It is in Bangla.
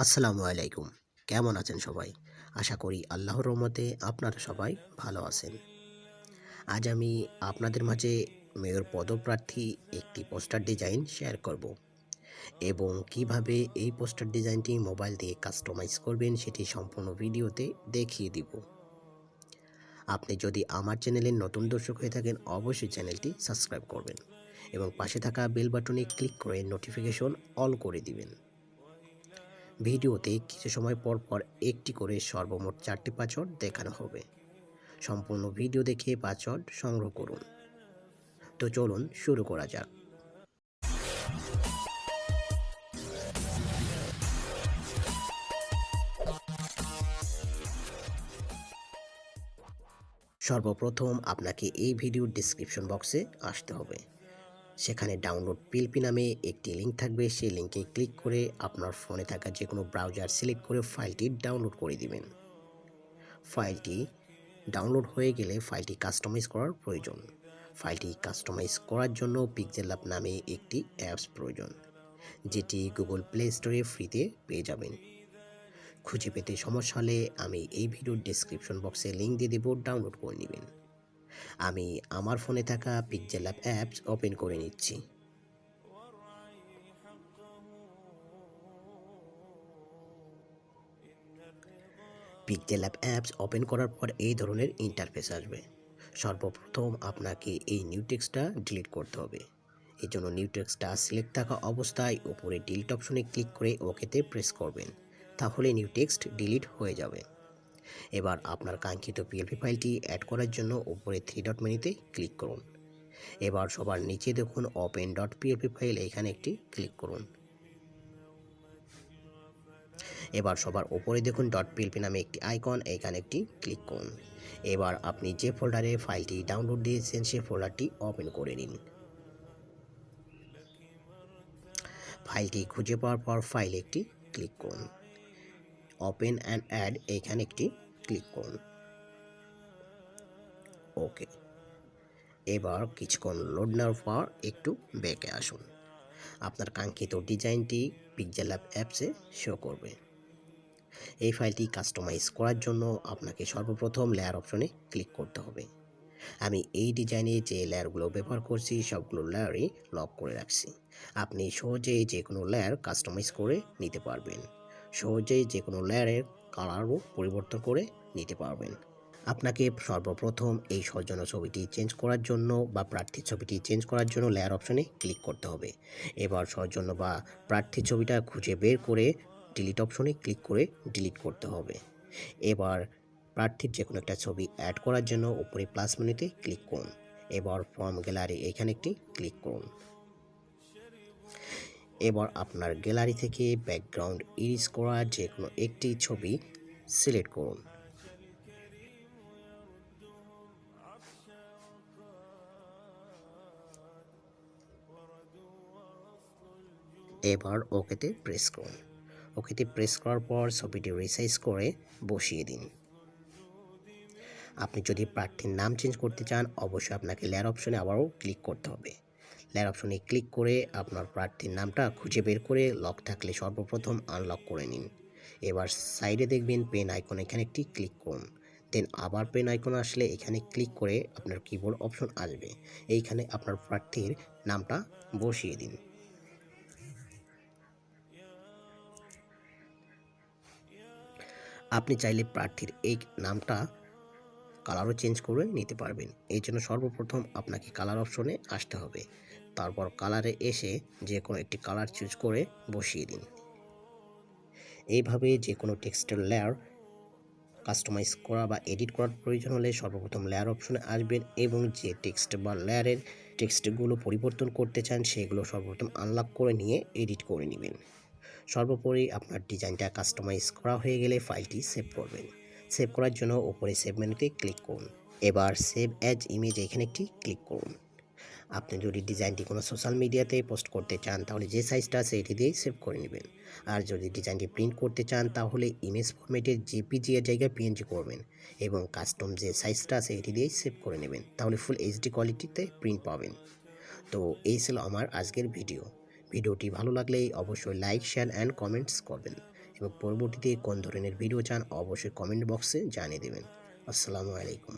আসসালামু আলাইকুম। কেমন আছেন সবাই? আশা করি আল্লাহর রহমতে আপনারা সবাই ভালো আছেন। আজ আমি আপনাদের মাঝে মেয়র পদপ্রার্থী একটি পোস্টার ডিজাইন শেয়ার করব এবং কিভাবে এই পোস্টার ডিজাইনটি মোবাইল দিয়ে কাস্টমাইজ করবেন সেটি সম্পূর্ণ ভিডিওতে দেখিয়ে দিব। আপনি যদি আমার চ্যানেলের নতুন দর্শক হয়ে থাকেন অবশ্যই চ্যানেলটি সাবস্ক্রাইব করবেন এবং পাশে থাকা বেল বাটনে ক্লিক করে নোটিফিকেশন অল করে দিবেন। ভিডিওতে কিছু সময় পর পর একটি করে সর্বমোট 4টি পাসওয়ার্ড দেখানো হবে। সম্পূর্ণ ভিডিও দেখে পাসওয়ার্ড সংগ্রহ করুন। তো চলুন শুরু করা যাক। সর্বপ্রথম আপনাকে এই ভিডিওর ডেসক্রিপশন বক্সে আসতে হবে। সেখানে ডাউনলোড পিএলপি নামে একটি লিঙ্ক থাকবে। সেই লিঙ্কে ক্লিক করে আপনার ফোনে থাকা যে কোনো ব্রাউজার সিলেক্ট করে ফাইলটি ডাউনলোড করে দিবেন। ফাইলটি ডাউনলোড হয়ে গেলে ফাইলটি কাস্টমাইজ করার প্রয়োজন। ফাইলটি কাস্টমাইজ করার জন্য পিক্সেল ল্যাব নামে একটি অ্যাপস প্রয়োজন, যেটি গুগল প্লে স্টোরে ফ্রিতে পেয়ে যাবেন। খুঁজে পেতে সমস্যা হলে আমি এই ভিডিওর ডেসক্রিপশন বক্সে লিঙ্ক দিয়ে দেবো, ডাউনলোড করে নেবেন। আমি আমার ফোনে থাকা পিক্সেল ল্যাব অ্যাপস ওপেন করে নিচ্ছি। পিক্সেল ল্যাব অ্যাপস ওপেন করার পর এই ধরনের ইন্টারফেস আসবে। সর্বপ্রথম আপনাকে এই নিউ টেক্সটটা ডিলিট করতে হবে। এই জন্য নিউ টেক্সটটা সিলেক্ট থাকা অবস্থায় উপরে ডিলিট অপশনে ক্লিক করে ওকেতে প্রেস করবেন, তাহলে নিউ টেক্সট ডিলিট হয়ে যাবে। এবার আপনার কাঙ্ক্ষিত পিএলপি ফাইলটি অ্যাড করার জন্য উপরে 3 ডট মেনুতে ক্লিক করুন। এবার সবার নিচে দেখুন ওপেন ডট পিএলপি ফাইল, এখানে একটি ক্লিক করুন। এবার সবার উপরে দেখুন ডট পিএলপি নামে একটি আইকন, এখানে একটি ক্লিক করুন। এবার আপনি যে ফোল্ডারে ফাইলটি ডাউনলোড দিয়েছেন সেই ফোল্ডারটি ওপেন করে নিন। ফাইলটি খুঁজে পাওয়ার পর ফাইলে একটি ক্লিক করুন। ওপেন অ্যান্ড অ্যাড, এখানে একটি ক্লিক করুন। ওকে। এবার কিছুক্ষণ লোড নেওয়ার পর একটু ব্যাকে আসুন। আপনার কাঙ্ক্ষিত ডিজাইনটি পিক্সেল ল্যাব অ্যাপসে শো করবে। এই ফাইলটি কাস্টমাইজ করার জন্য আপনাকে সর্বপ্রথম লেয়ার অপশনে ক্লিক করতে হবে। আমি এই ডিজাইনে যে লেয়ারগুলো ব্যবহার করছি সবগুলো লেয়ারই লক করে রাখছি। আপনি সহজেই যে কোনো লেয়ার কাস্টমাইজ করে নিতে পারবেন। সহজেই যে কোনো লেয়ারের কালারও পরিবর্তন করে নিতে পারবেন। আপনাকে সর্বপ্রথম এই সৌজন্য ছবিটি চেঞ্জ করার জন্য বা প্রার্থীর ছবিটি চেঞ্জ করার জন্য লেয়ার অপশনে ক্লিক করতে হবে। এবার সৌজন্য বা প্রার্থীর ছবিটা খুঁজে বের করে ডিলিট অপশনে ক্লিক করে ডিলিট করতে হবে। এবার প্রার্থীর যে কোনো একটা ছবি অ্যাড করার জন্য উপরে প্লাস মেনুতে ক্লিক করুন। এবার ফর্ম গ্যালারি, এখানে একটি ক্লিক করুন। এবার আপনার গ্যালারি থেকে ব্যাকগ্রাউন্ড ইরেজ করা যে কোনো একটি ছবি সিলেক্ট করুন। এবার ওকেতে প্রেস করুন। ওকেতে প্রেস করার পর ছবিটি রিসাইজ করে বসিয়ে দিন। আপনি যদি প্রার্থীর নাম চেঞ্জ করতে চান অবশ্যই আপনাকে লেয়ার অপশনে আবারও ক্লিক করতে হবে। লেয়ার অপশনে ক্লিক করে আপনার প্রার্থীর নামটা খুঁজে বের করে লক থাকলে সর্বপ্রথম আনলক করে নিন। এবার সাইডে দেখবেন পেন আইকন, এখানে একটি ক্লিক করুন। দেন আবার পেন আইকন আসলে এখানে ক্লিক করে আপনার কিবোর্ড অপশন আসবে, এইখানে আপনার প্রার্থীর নামটা বসিয়ে দিন। আপনি চাইলে প্রার্থীর এই নামটা কালারও চেঞ্জ করে নিতে পারবেন। এই জন্য সর্বপ্রথম আপনাকে কালার অপশনে আসতে হবে। তারপর কালারে এসে যে কোনো একটি কালার চুজ করে বসিয়ে দিন। এইভাবে যে কোনো টেক্সটের লেয়ার কাস্টমাইজ করা বা এডিট করার প্রয়োজন হলে সর্বপ্রথম লেয়ার অপশনে আসবেন এবং যে টেক্সট বা লেয়ারের টেক্সটগুলো পরিবর্তন করতে চান সেগুলো সর্বপ্রথম আনলক করে নিয়ে এডিট করে নেবেন। সর্বোপরি আপনার ডিজাইনটা কাস্টমাইজ করা হয়ে গেলে ফাইলটি সেভ করবেন। সেভ করার জন্য উপরে সেভ মেনুতে ক্লিক করুন। এবার সেভ অ্যাজ ইমেজ, এখানে একটি ক্লিক করুন। আপনি যদি ডিজাইনটি কোনো সোশ্যাল মিডিয়াতে পোস্ট করতে চান তাহলে যে সাইজটা আছে এটি দিয়েই সেভ করে নেবেন। আর যদি ডিজাইনটি প্রিন্ট করতে চান তাহলে ইমেজ ফরম্যাটের জেপিজি এর জায়গায় পিএনজি করবেন এবং কাস্টম যে সাইজটা আছে এটি দিয়েই সেভ করে নেবেন, তাহলে ফুল এইচডি কোয়ালিটিতে প্রিন্ট পাবেন। তো এই ছিল আমার আজকের ভিডিওটি ভালো লাগলে অবশ্যই লাইক, শেয়ার অ্যান্ড কমেন্টস করবেন এবং পরবর্তীতে কোন ধরনের ভিডিও চান অবশ্যই কমেন্ট বক্সে জানিয়ে দেবেন। আসসালামু আলাইকুম।